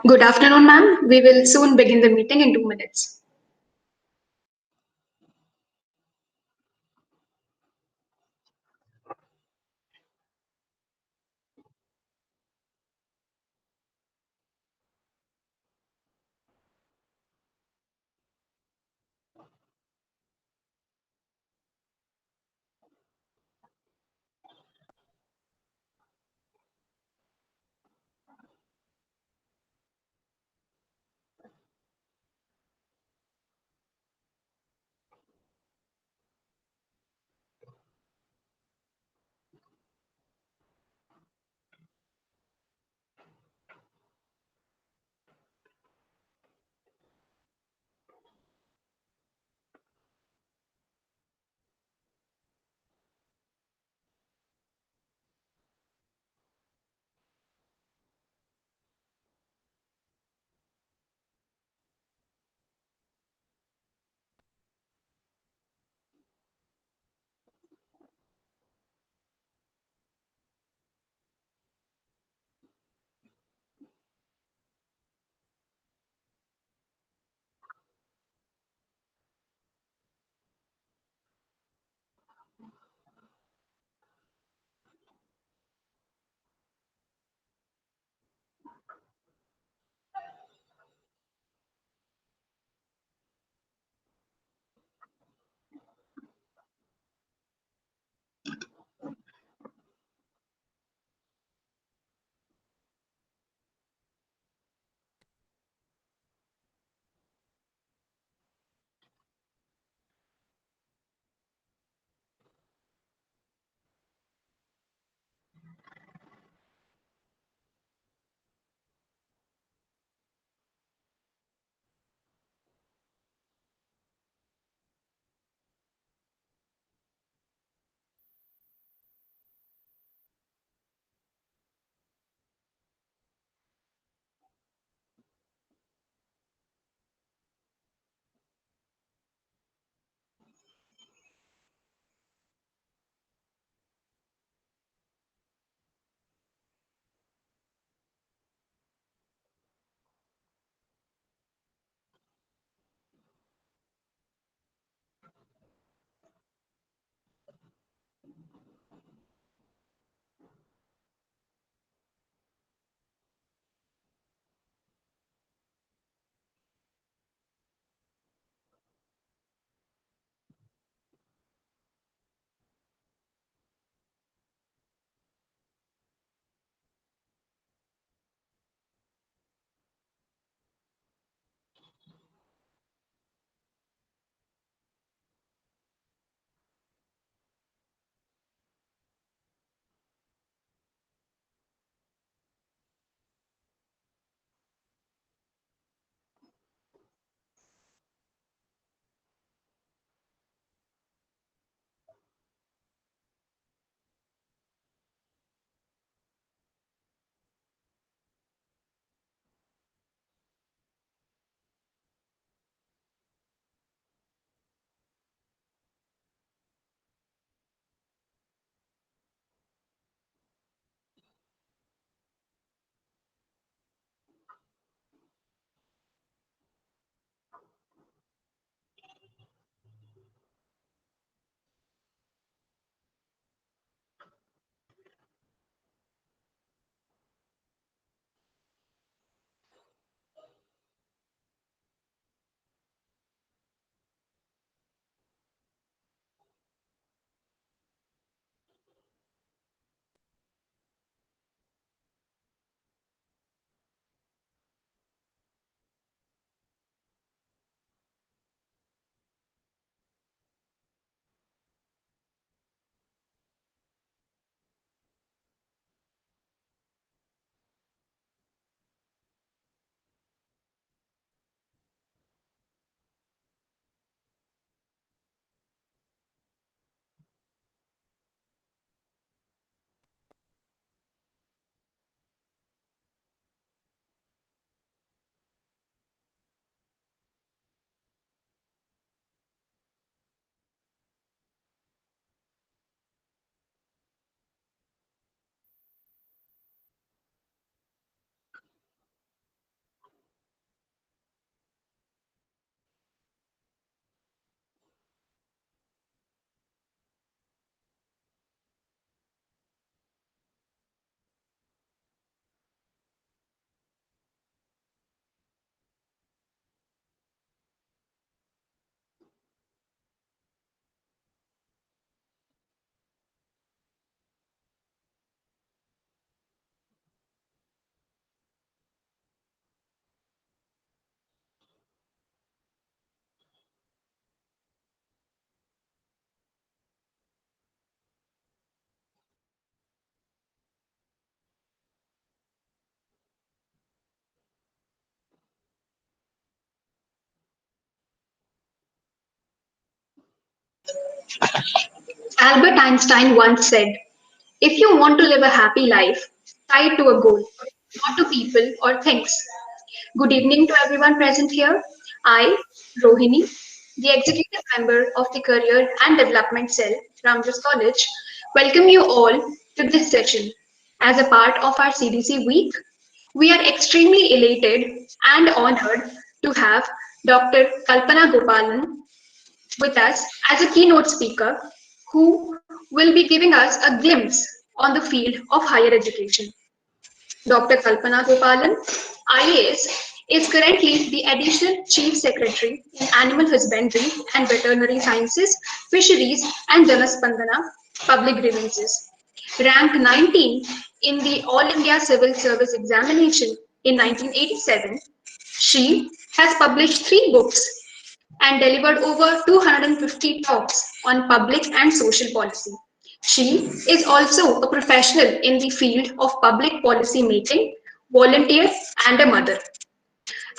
Good afternoon, ma'am. We will soon begin the meeting in 2 minutes. Albert Einstein once said, if you want to live a happy life, tie it to a goal, not to people or things. Good evening to everyone present here. I, Rohini, the executive member of the Career and Development Cell, Ramjas College, welcome you all to this session. As a part of our CDC week, we are extremely elated and honored to have Dr. Kalpana Gopalan with us as a keynote speaker who will be giving us a glimpse on the field of higher education. Dr. Kalpana Gopalan, IAS, is currently the Additional Chief Secretary in Animal Husbandry and Veterinary Sciences, Fisheries and Janaspandana Public Grievances. Rank 19 in the All India Civil Service Examination in 1987, she has published 3 books and delivered over 250 talks on public and social policy. She is also a professional in the field of public policy making, volunteer, and a mother.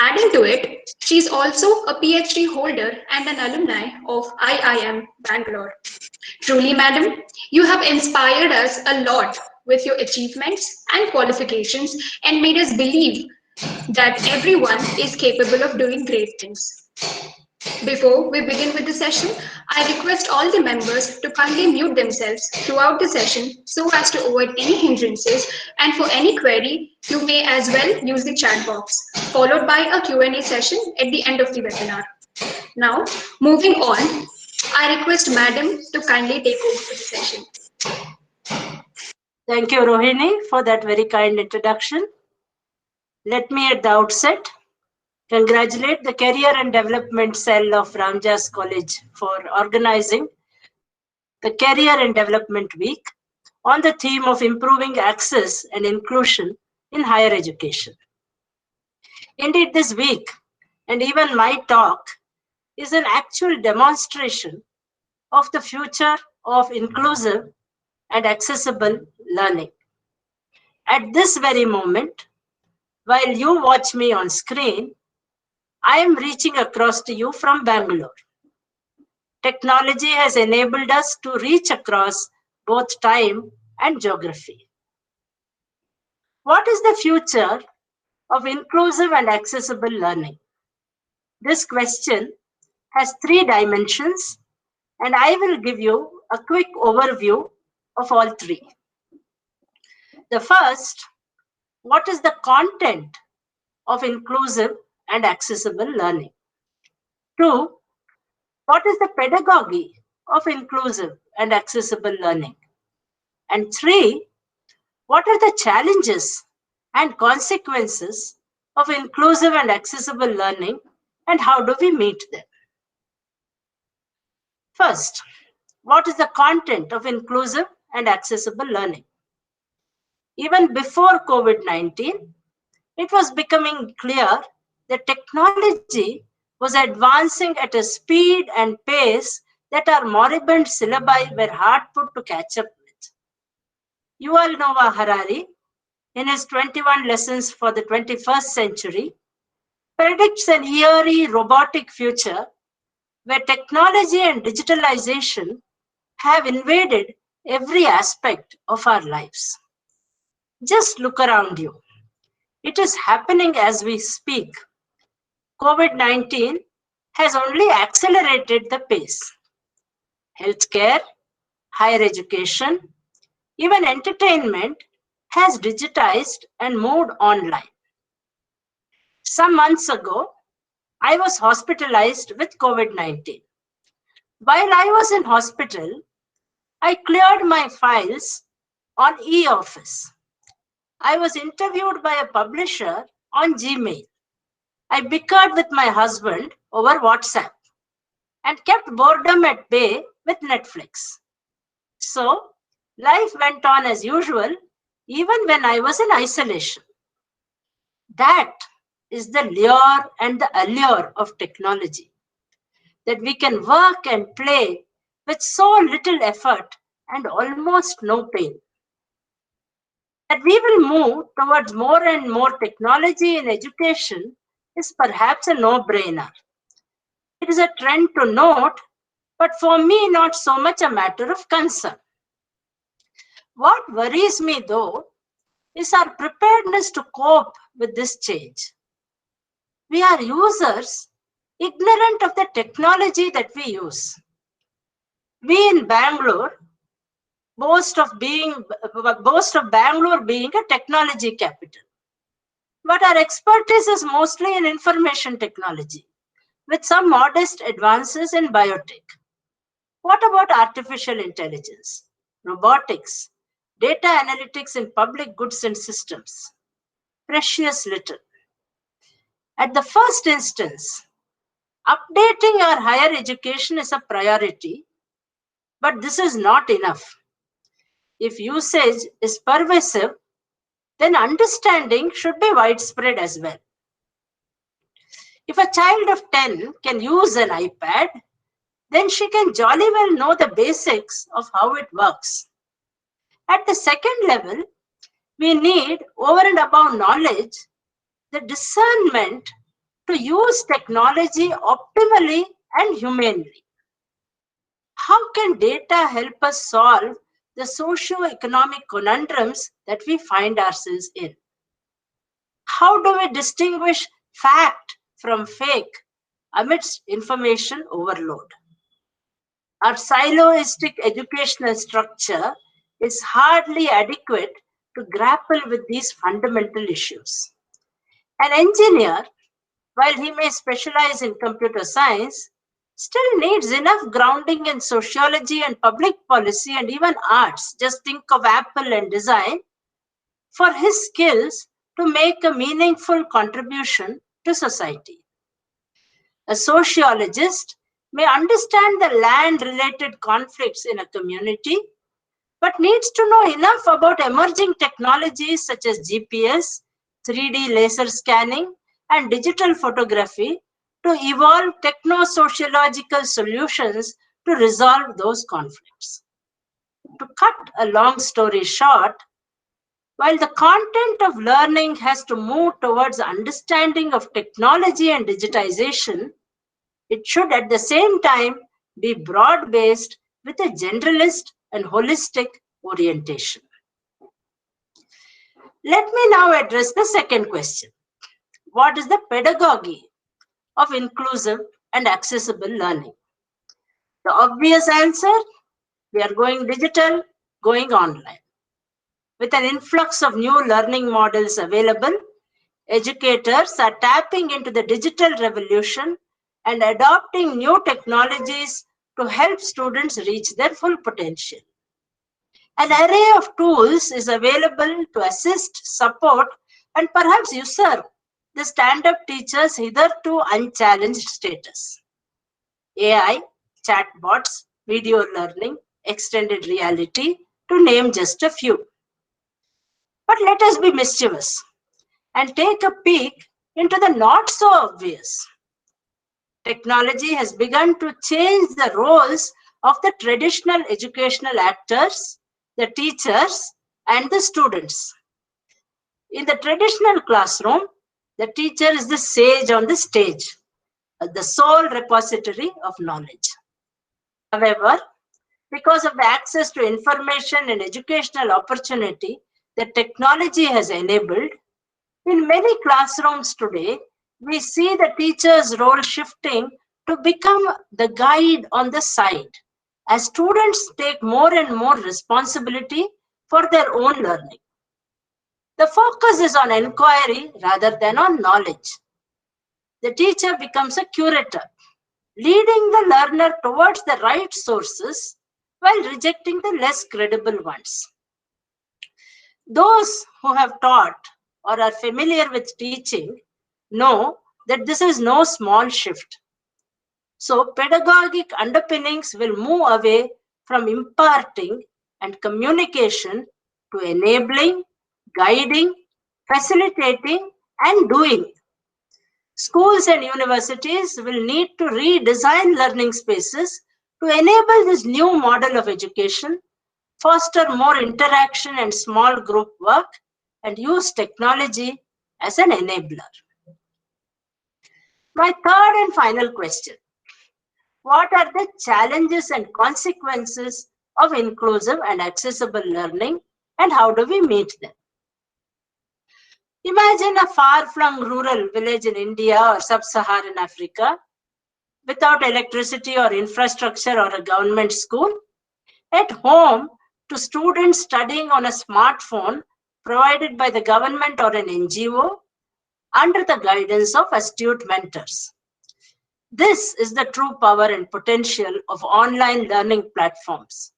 Adding to it, she is also a PhD holder and an alumni of IIM Bangalore. Truly, madam, you have inspired us a lot with your achievements and qualifications and made us believe that everyone is capable of doing great things. Before we begin with the session, I request all the members to kindly mute themselves throughout the session so as to avoid any hindrances, and for any query, you may as well use the chat box, followed by a Q&A session at the end of the webinar. Now, moving on, I request Madam to kindly take over the session. Thank you, Rohini, for that very kind introduction. Let me at the outset congratulate the Career and Development Cell of Ramjas College for organizing the Career and Development Week on the theme of improving access and inclusion in higher education. Indeed, this week, and even my talk, is an actual demonstration of the future of inclusive and accessible learning. At this very moment, while you watch me on screen, I am reaching across to you from Bangalore. Technology has enabled us to reach across both time and geography. What is the future of inclusive and accessible learning? This question has 3 dimensions, and I will give you a quick overview of all 3. The first, what is the content of inclusive and accessible learning? 2, what is the pedagogy of inclusive and accessible learning? And 3, what are the challenges and consequences of inclusive and accessible learning, and how do we meet them? First, what is the content of inclusive and accessible learning? Even before COVID-19, it was becoming clear that technology was advancing at a speed and pace that our moribund syllabi were hard put to catch up with. Yuval Noah Harari, in his 21 Lessons for the 21st Century, predicts an eerie robotic future where technology and digitalization have invaded every aspect of our lives. Just look around you. It is happening as we speak. COVID-19 has only accelerated the pace. Healthcare, higher education, even entertainment has digitized and moved online. Some months ago, I was hospitalized with COVID-19. While I was in hospital, I cleared my files on e-office. I was interviewed by a publisher on Gmail. I bickered with my husband over WhatsApp and kept boredom at bay with Netflix. So, life went on as usual even when I was in isolation. That is the lure and the allure of technology, that we can work and play with so little effort and almost no pain. That we will move towards more and more technology in education is perhaps a no-brainer. It is a trend to note but for me, not so much a matter of concern. What worries me, though, is our preparedness to cope with this change. We are users, ignorant of the technology that we use. We in Bangalore boast of Bangalore being a technology capital. But our expertise is mostly in information technology, with some modest advances in biotech. What about artificial intelligence, robotics, data analytics in public goods and systems? Precious little. At the first instance, updating our higher education is a priority, but this is not enough. If usage is pervasive, then understanding should be widespread as well. If a child of 10 can use an iPad, then she can jolly well know the basics of how it works. At the second level, we need, over and above knowledge, the discernment to use technology optimally and humanely. How can data help us solve the socio-economic conundrums that we find ourselves in? How do we distinguish fact from fake amidst information overload? Our siloistic educational structure is hardly adequate to grapple with these fundamental issues. An engineer, while he may specialize in computer science, still needs enough grounding in sociology and public policy and even arts. Just think of Apple and design for his skills to make a meaningful contribution to society. A sociologist may understand the land related conflicts in a community, but needs to know enough about emerging technologies such as GPS, 3D laser scanning, and digital photography to evolve techno-sociological solutions to resolve those conflicts. To cut a long story short, while the content of learning has to move towards understanding of technology and digitization, it should at the same time be broad-based with a generalist and holistic orientation. Let me now address the second question. What is the pedagogy of inclusive and accessible learning? The obvious answer, we are going digital, going online. With an influx of new learning models available, educators are tapping into the digital revolution and adopting new technologies to help students reach their full potential. An array of tools is available to assist, support, and perhaps usurp the stand-up teacher's hitherto unchallenged status. AI, chatbots, video learning, extended reality, to name just a few. But let us be mischievous and take a peek into the not so obvious. Technology has begun to change the roles of the traditional educational actors, the teachers, and the students. In the traditional classroom, the teacher is the sage on the stage, the sole repository of knowledge. However, because of the access to information and educational opportunity that technology has enabled, in many classrooms today, we see the teacher's role shifting to become the guide on the side as students take more and more responsibility for their own learning. The focus is on inquiry rather than on knowledge. The teacher becomes a curator, leading the learner towards the right sources while rejecting the less credible ones. Those who have taught or are familiar with teaching know that this is no small shift. So, pedagogic underpinnings will move away from imparting and communication to enabling, guiding, facilitating, and doing. Schools and universities will need to redesign learning spaces to enable this new model of education, foster more interaction and small group work, and use technology as an enabler. My third and final question. What are the challenges and consequences of inclusive and accessible learning, and how do we meet them? Imagine a far-flung rural village in India or sub-Saharan Africa without electricity or infrastructure or a government school. At home, to students studying on a smartphone provided by the government or an NGO under the guidance of astute mentors. This is the true power and potential of online learning platforms,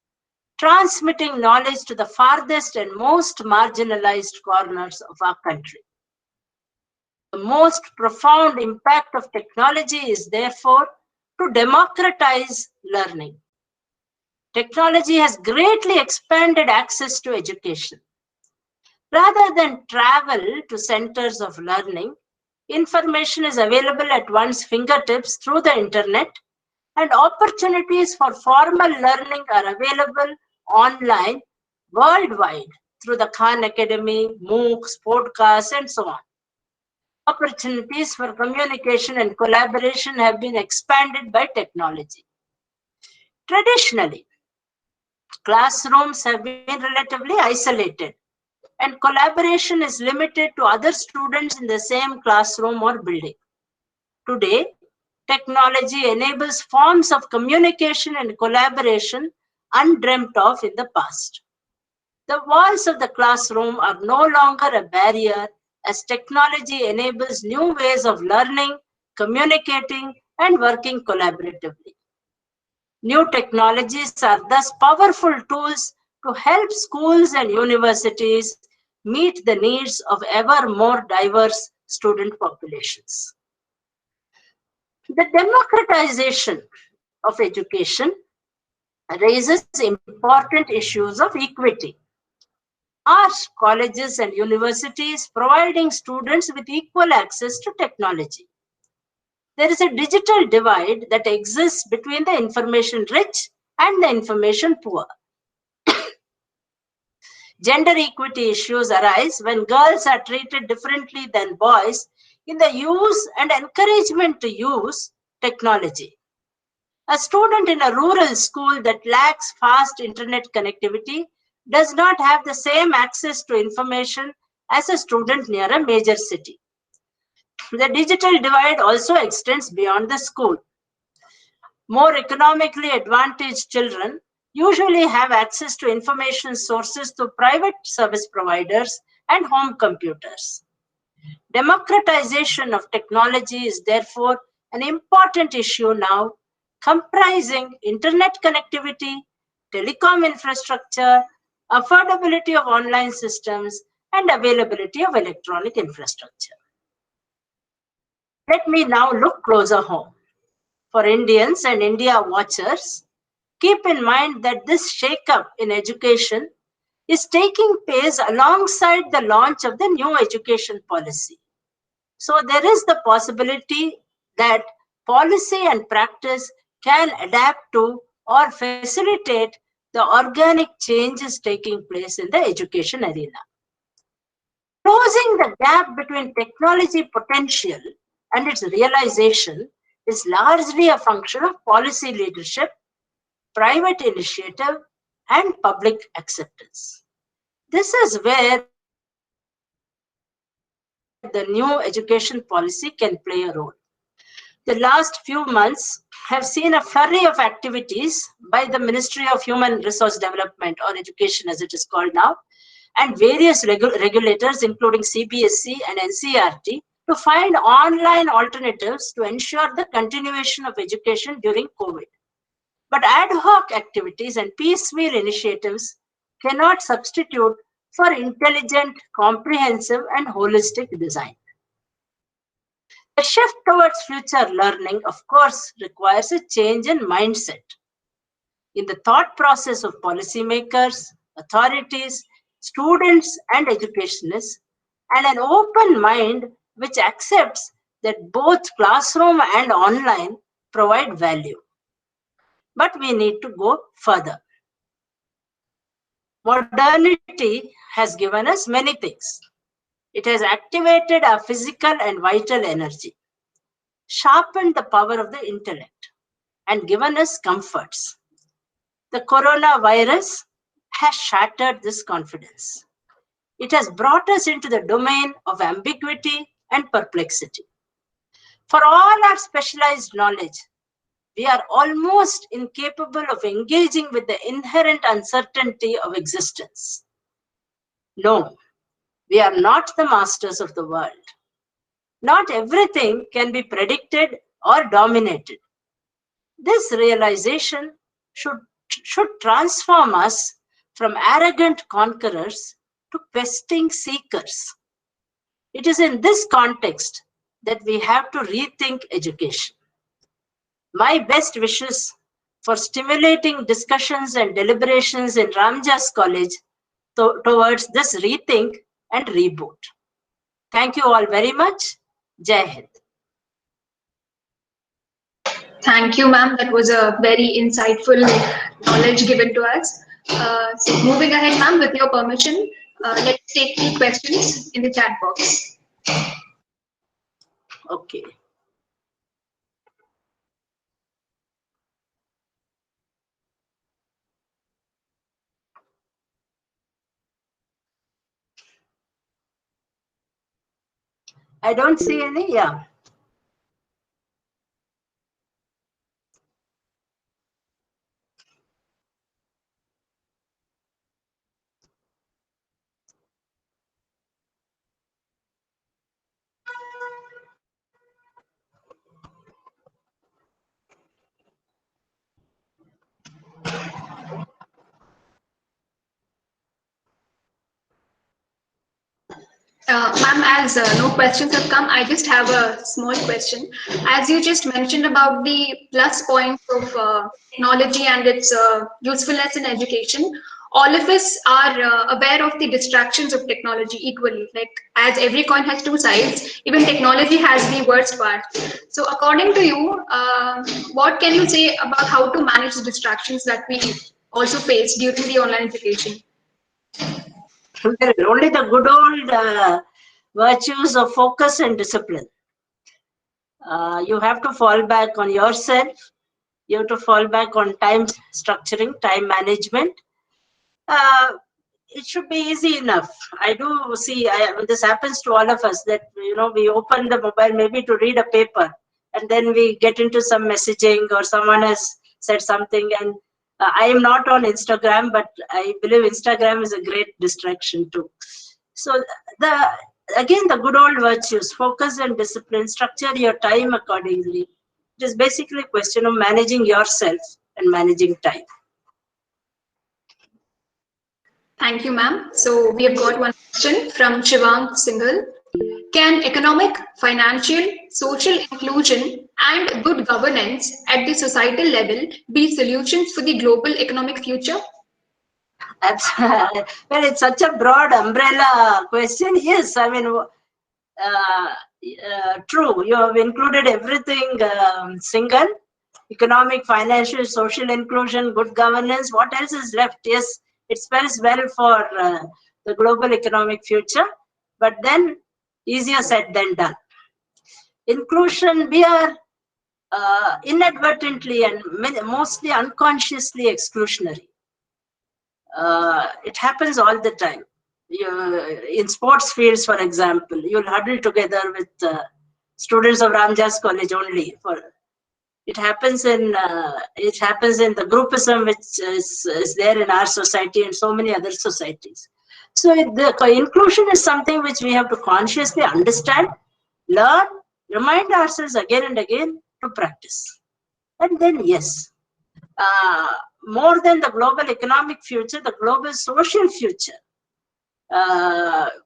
transmitting knowledge to the farthest and most marginalized corners of our country. The most profound impact of technology is therefore to democratize learning. Technology has greatly expanded access to education. Rather than travel to centers of learning, information is available at one's fingertips through the internet, and opportunities for formal learning are available online worldwide through the Khan Academy, MOOCs, podcasts, and so on. Opportunities for communication and collaboration have been expanded by technology. Traditionally, classrooms have been relatively isolated, and collaboration is limited to other students in the same classroom or building. Today, technology enables forms of communication and collaboration undreamt of in the past. The walls of the classroom are no longer a barrier as technology enables new ways of learning, communicating, and working collaboratively. New technologies are thus powerful tools to help schools and universities meet the needs of ever more diverse student populations. The democratization of education raises important issues of equity. Are colleges and universities providing students with equal access to technology? There is a digital divide that exists between the information rich and the information poor. Gender equity issues arise when girls are treated differently than boys in the use and encouragement to use technology. A student in a rural school that lacks fast internet connectivity does not have the same access to information as a student near a major city. The digital divide also extends beyond the school. More economically advantaged children usually have access to information sources through private service providers and home computers. Democratization of technology is therefore an important issue now, comprising internet connectivity, telecom infrastructure, affordability of online systems, and availability of electronic infrastructure. Let me now look closer home. For Indians and India watchers, keep in mind that this shake-up in education is taking place alongside the launch of the new education policy. So there is the possibility that policy and practice can adapt to or facilitate the organic changes taking place in the education arena. Closing the gap between technology potential and its realization is largely a function of policy leadership, private initiative, and public acceptance. This is where the new education policy can play a role. The last few months have seen a flurry of activities by the Ministry of Human Resource Development, or Education as it is called now, and various regulators, including CBSE and NCRT, to find online alternatives to ensure the continuation of education during COVID. But ad hoc activities and piecemeal initiatives cannot substitute for intelligent, comprehensive, and holistic design. The shift towards future learning, of course, requires a change in mindset in the thought process of policymakers, authorities, students, and educationists, and an open mind which accepts that both classroom and online provide value. But we need to go further. Modernity has given us many things. It has activated our physical and vital energy, sharpened the power of the intellect, and given us comforts. The coronavirus has shattered this confidence. It has brought us into the domain of ambiguity and perplexity. For all our specialized knowledge, we are almost incapable of engaging with the inherent uncertainty of existence. No, we are not the masters of the world. Not everything can be predicted or dominated. This realization should transform us from arrogant conquerors to questing seekers. It is in this context that we have to rethink education. My best wishes for stimulating discussions and deliberations in Ramjas College towards this rethink and reboot. Thank you all very much. Jai Hind. Thank you, ma'am. That was a very insightful knowledge given to us. So moving ahead, ma'am, with your permission, let's take 3 questions in the chat box. Okay. I don't see any. Yeah. Ma'am, as no questions have come, I just have a small question. As you just mentioned about the plus points of technology and its usefulness in education, all of us are aware of the distractions of technology equally. Like, as every coin has 2 sides, even technology has the worst part. So, according to you, what can you say about how to manage the distractions that we also face during the online education? Only the good old virtues of focus and discipline. You have to fall back on yourself. You have to fall back on time structuring, time management. It should be easy enough. I do see this happens to all of us, that we open the mobile maybe to read a paper, and then we get into some messaging or someone has said something, and I am not on Instagram, but I believe Instagram is a great distraction too. So the good old virtues, focus and discipline, structure your time accordingly. It is basically a question of managing yourself and managing time. Thank you, ma'am. So we have got one question from Shivang Singhal. Can economic, financial, social inclusion and good governance at the societal level be solutions for the global economic future? Absolutely. Well, it's such a broad umbrella question. Yes, I mean, true. You have included everything. Single, economic, financial, social inclusion, good governance. What else is left? Yes, it spells well for the global economic future, but then easier said than done. Inclusion, we are inadvertently and mostly unconsciously exclusionary. It happens all the time. In sports fields, for example, you'll huddle together with students of Ramjas College only. It happens in the groupism which is there in our society and so many other societies. So the inclusion is something which we have to consciously understand, learn, remind ourselves again and again to practice. And then yes, more than the global economic future, the global social future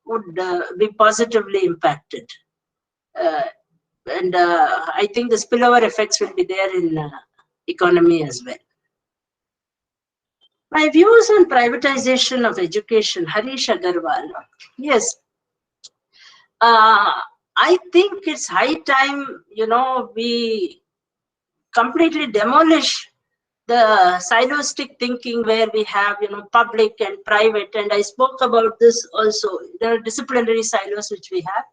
would be positively impacted. And I think the spillover effects will be there in economy as well. My views on privatization of education, Harish Agarwal. Yes, I think it's high time, we completely demolish the siloistic thinking where we have, public and private. And I spoke about this also. There are disciplinary silos which we have,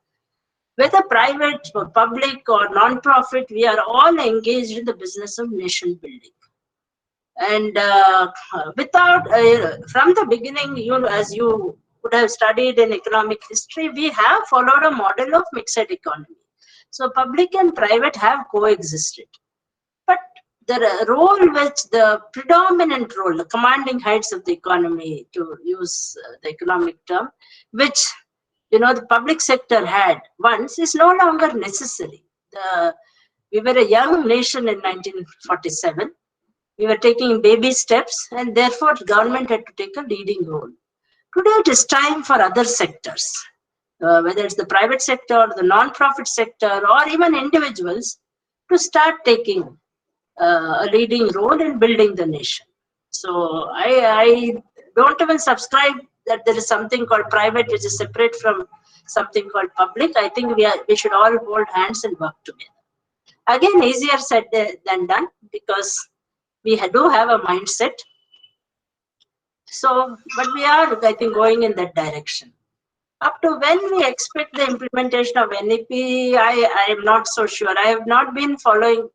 Whether private or public or non-profit, we are all engaged in the business of nation building. And without, from the beginning, as you would have studied in economic history, we have followed a model of mixed economy. So public and private have coexisted. But the role which the predominant role, the commanding heights of the economy, to use the economic term, which the public sector had once, is no longer necessary. We were a young nation in 1947. We were taking baby steps, and therefore government had to take a leading role. Today it is time for other sectors, whether it's the private sector, the non-profit sector, or even individuals, to start taking a leading role in building the nation. So I don't even subscribe that there is something called private which is separate from something called public. I think we should all hold hands and work together. Again, easier said than done, because we do have a mindset. So, but we are, I think, going in that direction. Up to when we expect the implementation of NEP, I am not so sure. I have not been following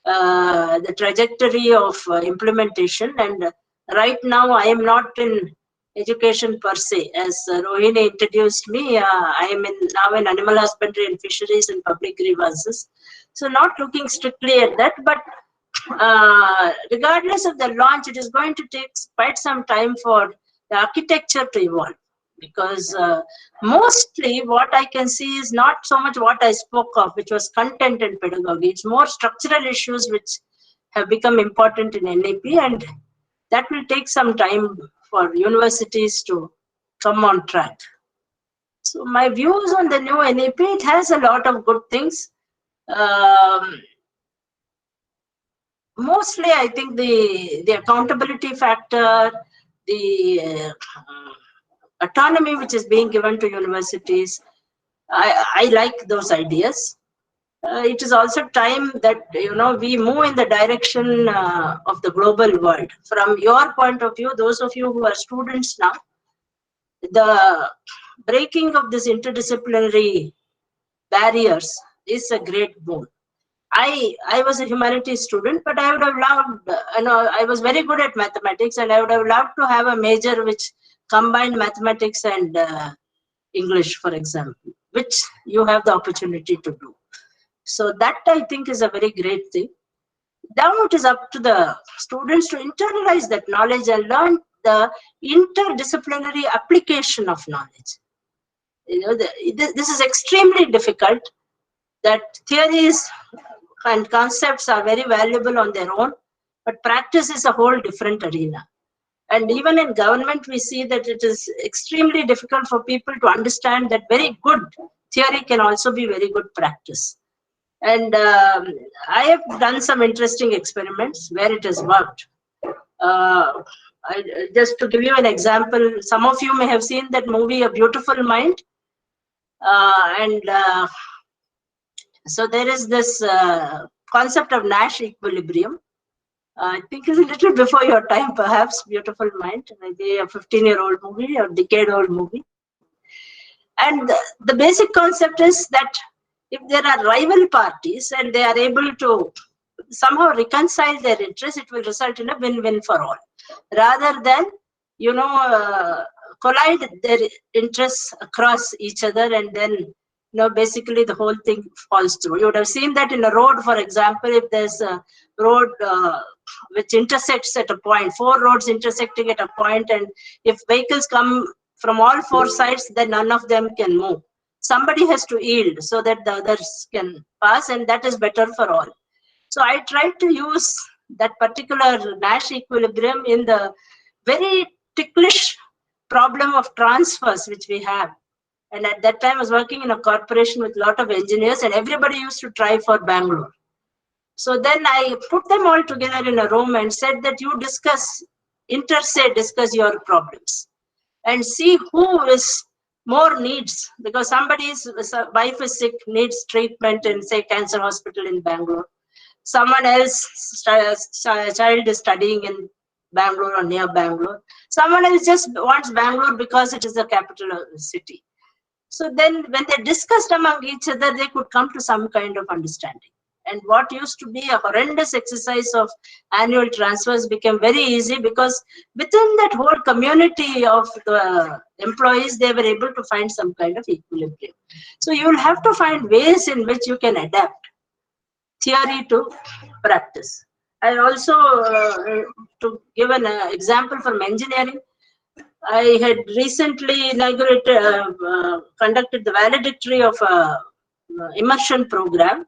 the trajectory of implementation, and right now I am not in education per se. As Rohini introduced me, I am now in animal husbandry and fisheries and public grievances. So not looking strictly at that, but regardless of the launch, it is going to take quite some time for the architecture to evolve, because mostly what I can see is not so much what I spoke of, which was content and pedagogy. It's more structural issues which have become important in NEP, and that will take some time for universities to come on track. So my views on the new NEP, it has a lot of good things. Mostly, I think the accountability factor, the autonomy which is being given to universities, I like those ideas. It is also time that we move in the direction of the global world. From your point of view, those of you who are students now, the breaking of this interdisciplinary barriers is a great boon. I was a humanities student, but I would have loved, I was very good at mathematics, and I would have loved to have a major which combined mathematics and English, for example, which you have the opportunity to do. So that, I think, is a very great thing. Now it is up to the students to internalize that knowledge and learn the interdisciplinary application of knowledge. This is extremely difficult. That theories and concepts are very valuable on their own, but practice is a whole different arena. And even in government, we see that it is extremely difficult for people to understand that very good theory can also be very good practice. And I have done some interesting experiments where it has worked. Just to give you an example, some of you may have seen that movie, A Beautiful Mind. So there is this concept of Nash equilibrium. I think it's a little before your time, perhaps. Beautiful Mind, maybe a 15-year-old movie or decade-old movie. And the basic concept is that if there are rival parties and they are able to somehow reconcile their interests, it will result in a win-win for all, rather than collide their interests across each other, and then basically the whole thing falls through. You would have seen that in a road, for example, if there's a road which intersects at a point, 4 roads intersecting at a point, and if vehicles come from all 4 sides, then none of them can move. Somebody has to yield so that the others can pass, and that is better for all. So I tried to use that particular Nash equilibrium in the very ticklish problem of transfers which we have. And at that time I was working in a corporation with a lot of engineers, and everybody used to try for Bangalore. So then I put them all together in a room and said that you discuss your problems and see who is more needs, because somebody's wife is sick, needs treatment in, say, cancer hospital in Bangalore. Someone else child is studying in Bangalore or near Bangalore. Someone else just wants Bangalore because it is the capital of the city. So then when they discussed among each other, they could come to some kind of understanding. And what used to be a horrendous exercise of annual transfers became very easy, because within that whole community of the employees, they were able to find some kind of equilibrium. So you will have to find ways in which you can adapt theory to practice. I also, to give an example from engineering, I had recently conducted the valedictory of a immersion program,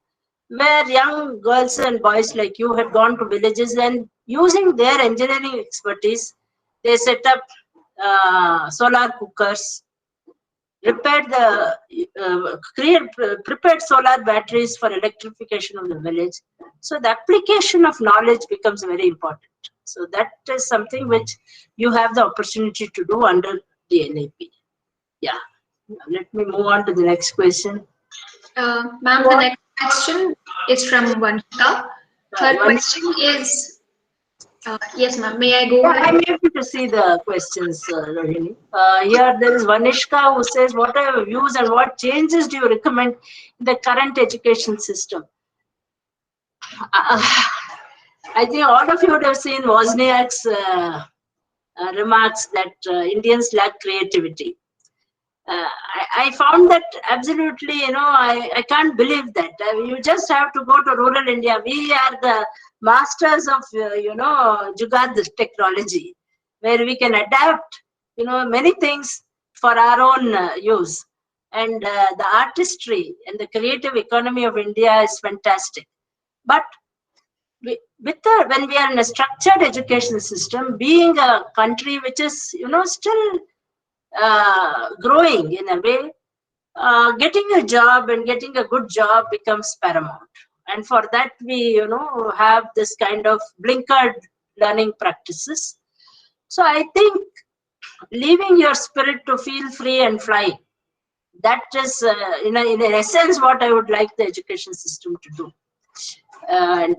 where young girls and boys like you had gone to villages, and using their engineering expertise, they set up solar cookers, repaired prepared solar batteries for electrification of the village. So the application of knowledge becomes very important. So that is something which you have the opportunity to do under the NAP. Yeah. Let me move on to the next question. Ma'am, the next question is from Vanshika. Her One, question is, yes, ma'am, may I go yeah, ahead? I'm able to see the questions, Rohini. Here there is Vanishka who says, what are your views and what changes do you recommend in the current education system? Uh, I think all of you would have seen Wozniak's remarks that Indians lack creativity. I found that absolutely, I can't believe that. You just have to go to rural India. We are the masters of, Jugaad technology, where we can adapt, many things for our own use. And the artistry and the creative economy of India is fantastic. But when we are in a structured education system, being a country which is, still growing in a way, getting a job and getting a good job becomes paramount. And for that, we, have this kind of blinkered learning practices. So I think leaving your spirit to feel free and fly, that is, in essence, what I would like the education system to do. And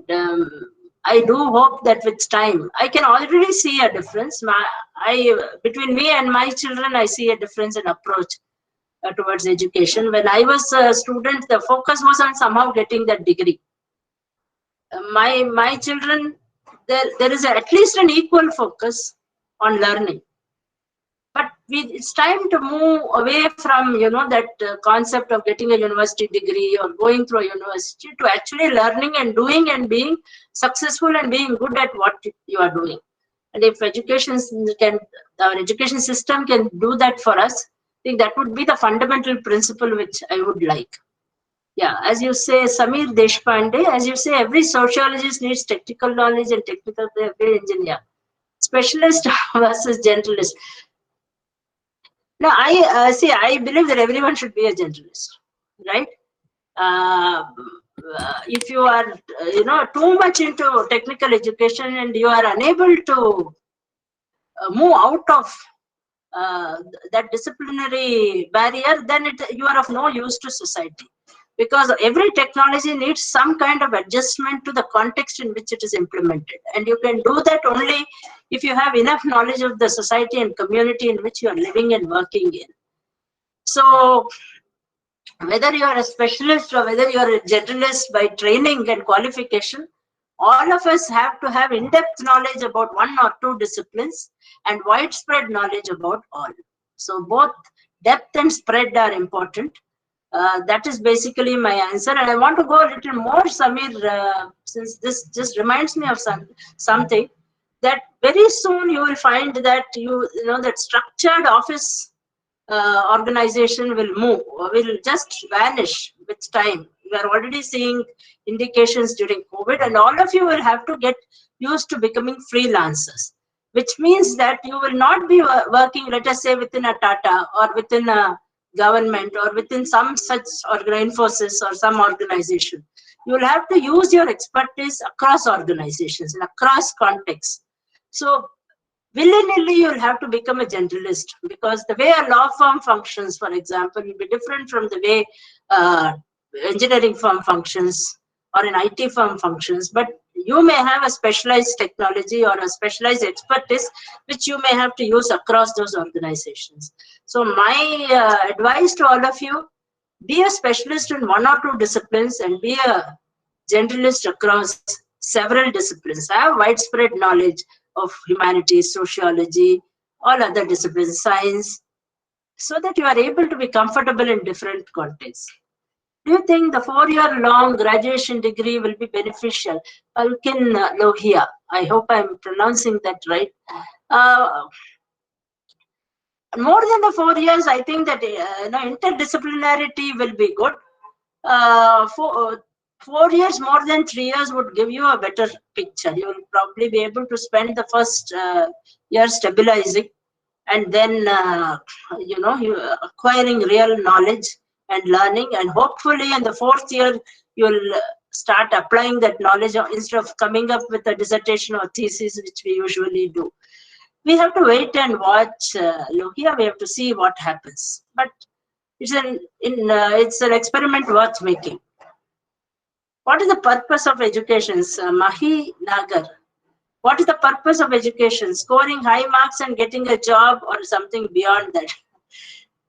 I do hope that with time, I can already see a difference. Between me and my children, I see a difference in approach towards education. When I was a student, the focus was on somehow getting that degree. My children, there is at least an equal focus on learning. But it's time to move away from, that concept of getting a university degree or going through a university, to actually learning and doing and being successful and being good at what you are doing. And if our education system can do that for us, I think that would be the fundamental principle which I would like. Yeah, as you say, Samir Deshpande, as you say, every sociologist needs technical knowledge and technical every engineer. Specialist versus generalist. No, I see. I believe that everyone should be a generalist, right? Uh, if you are, too much into technical education and you are unable to move out of that disciplinary barrier, then you are of no use to society. Because every technology needs some kind of adjustment to the context in which it is implemented. And you can do that only if you have enough knowledge of the society and community in which you are living and working in. So whether you are a specialist or whether you are a generalist by training and qualification, all of us have to have in-depth knowledge about one or two disciplines and widespread knowledge about all. So both depth and spread are important. That is basically my answer. And I want to go a little more, Samir, since this just reminds me of something, that very soon you will find that that structured office organization will just vanish with time. We are already seeing indications during COVID, and all of you will have to get used to becoming freelancers, which means that you will not be working, let us say, within a Tata or within a government or within some such Infosys or some organization. You will have to use your expertise across organizations and across contexts. So willy-nilly you'll have to become a generalist, because the way a law firm functions, for example, will be different from the way engineering firm functions or an IT firm functions. But you may have a specialized technology or a specialized expertise which you may have to use across those organizations. So my advice to all of you, be a specialist in one or two disciplines and be a generalist across several disciplines. Have widespread knowledge of humanities, sociology, all other disciplines, science, so that you are able to be comfortable in different contexts. Do you think the 4-year long graduation degree will be beneficial? Palkin Lohia, I hope I'm pronouncing that right. Uh, More than the 4 years, I think that interdisciplinarity will be good. Uh, for, uh, 4 years, more than 3 years, would give you a better picture. You will probably be able to spend the first year stabilizing, and then you acquiring real knowledge and learning, and hopefully in the 4th year you'll start applying that knowledge instead of coming up with a dissertation or thesis, which we usually do. We have to wait and watch, Lokia. We have to see what happens, but it's an experiment worth making. What is the purpose of education? Mahi Nagar. What is the purpose of education? Scoring high marks and getting a job, or something beyond that?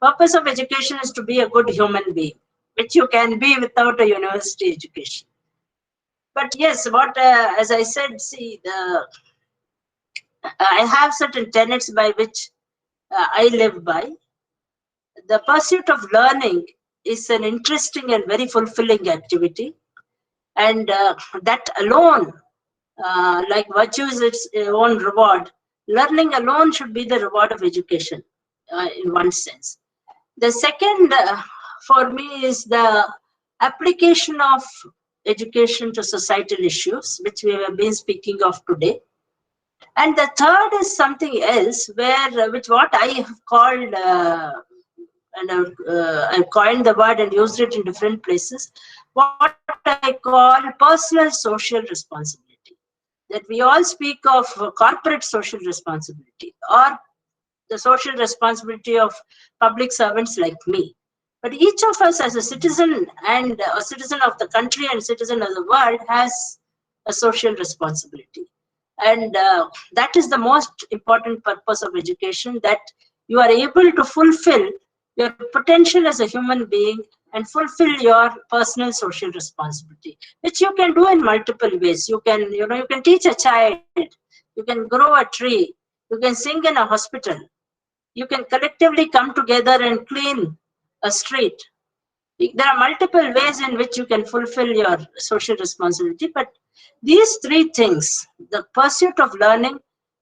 Purpose of education is to be a good human being, which you can be without a university education. But yes, as I said, see, I have certain tenets by which I live by. The pursuit of learning is an interesting and very fulfilling activity, and that alone, like virtue is its own reward, learning alone should be the reward of education, in one sense. The second, for me, is the application of education to societal issues, which we have been speaking of today. And the third is something else, which what I have called, and I've coined the word and used it in different places, what I call personal social responsibility. That we all speak of corporate social responsibility, or the social responsibility of public servants like me. But each of us, as a citizen and a citizen of the country and citizen of the world, has a social responsibility. And that is the most important purpose of education, that you are able to fulfill your potential as a human being and fulfill your personal social responsibility, which you can do in multiple ways. You can teach a child, you can grow a tree, you can sing in a hospital, you can collectively come together and clean a street. There are multiple ways in which you can fulfill your social responsibility, but these three things, the pursuit of learning,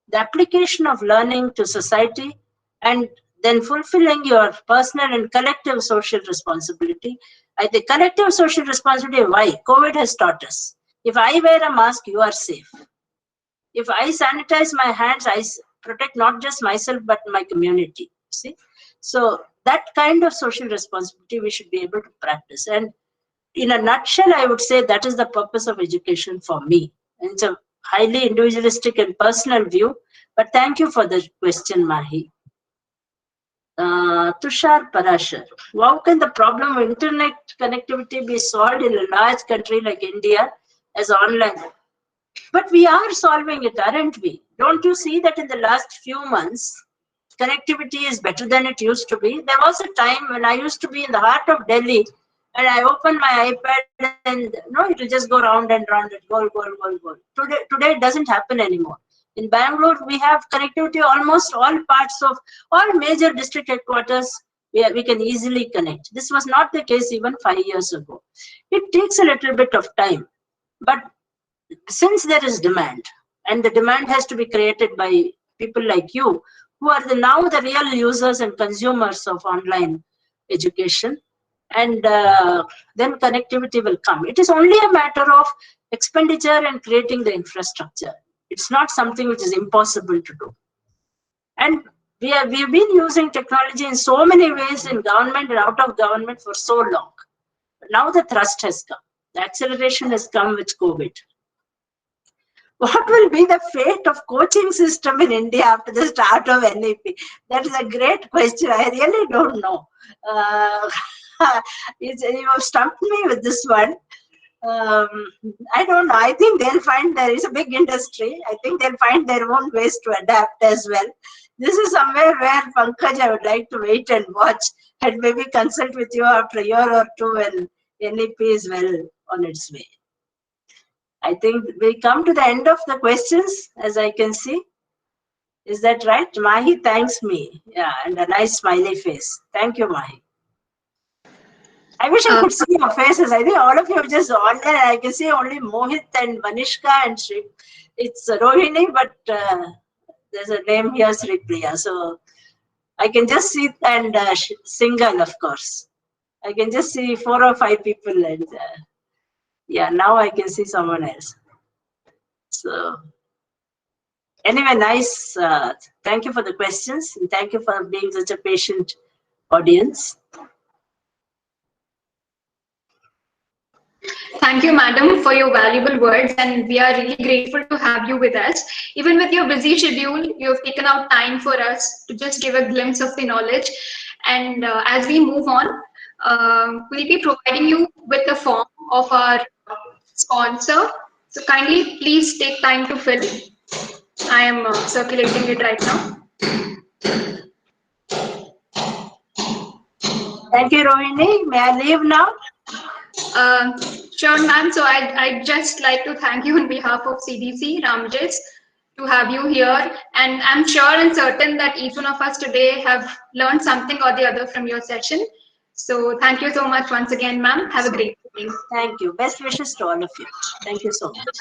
the application of learning to society, and then fulfilling your personal and collective social responsibility. The collective social responsibility, why? COVID has taught us. If I wear a mask, you are safe. If I sanitize my hands, I protect not just myself but my community. See, so that kind of social responsibility we should be able to practice. And in a nutshell, I would say that is the purpose of education for me. And it's a highly individualistic and personal view. But thank you for the question, Mahi. Tushar Parashar. How can the problem of internet connectivity be solved in a large country like India as online? But we are solving it, aren't we? Don't you see that in the last few months, connectivity is better than it used to be? There was a time when I used to be in the heart of Delhi, and I opened my iPad and it will just go round and round, and goal. Today it doesn't happen anymore. In Bangalore, we have connectivity almost all parts of all major district headquarters. We can easily connect. This was not the case even 5 years ago. It takes a little bit of time, but since there is demand, and the demand has to be created by people like you, who are now the real users and consumers of online education, and then connectivity will come. It is only a matter of expenditure and creating the infrastructure. It's not something which is impossible to do. And we've been using technology in so many ways, in government and out of government, for so long. But now the thrust has come. The acceleration has come with COVID. What will be the fate of coaching system in India after the start of NEP? That is a great question. I really don't know. You have stumped me with this one. Um, I don't know. I think they'll find there is a big industry. I think they'll find their own ways to adapt as well. This is somewhere where Pankaj, I would like to wait and watch and maybe consult with you after a year or two when NEP is well on its way. I think we come to the end of the questions, as I can see. Is that right? Mahi thanks me. Yeah, and a nice smiley face. Thank you, Mahi. I wish I Uh, could see your faces. I think all of you are just on there. I can see only Mohit and Manishka and Sri. It's Rohini, but there's a name here, Sri Priya. So I can just see, and Single, of course. I can just see 4 or 5 people, and yeah, now I can see someone else. So anyway, nice. Thank you for the questions, and thank you for being such a patient audience. Thank you, madam, for your valuable words, and we are really grateful to have you with us. Even with your busy schedule, you have taken out time for us to just give a glimpse of the knowledge. And as we move on, we'll be providing you with the form of our sponsor. So kindly please take time to fill. I am circulating it right now. Thank you, Rohini. May I leave now? Uh, sure, ma'am. So I'd just like to thank you on behalf of CDC, Ramjas, to have you here. And I'm sure and certain that each one of us today have learned something or the other from your session. So thank you so much once again, ma'am. Have a So, great evening. thank you. Best wishes to all of you. Thank you so much.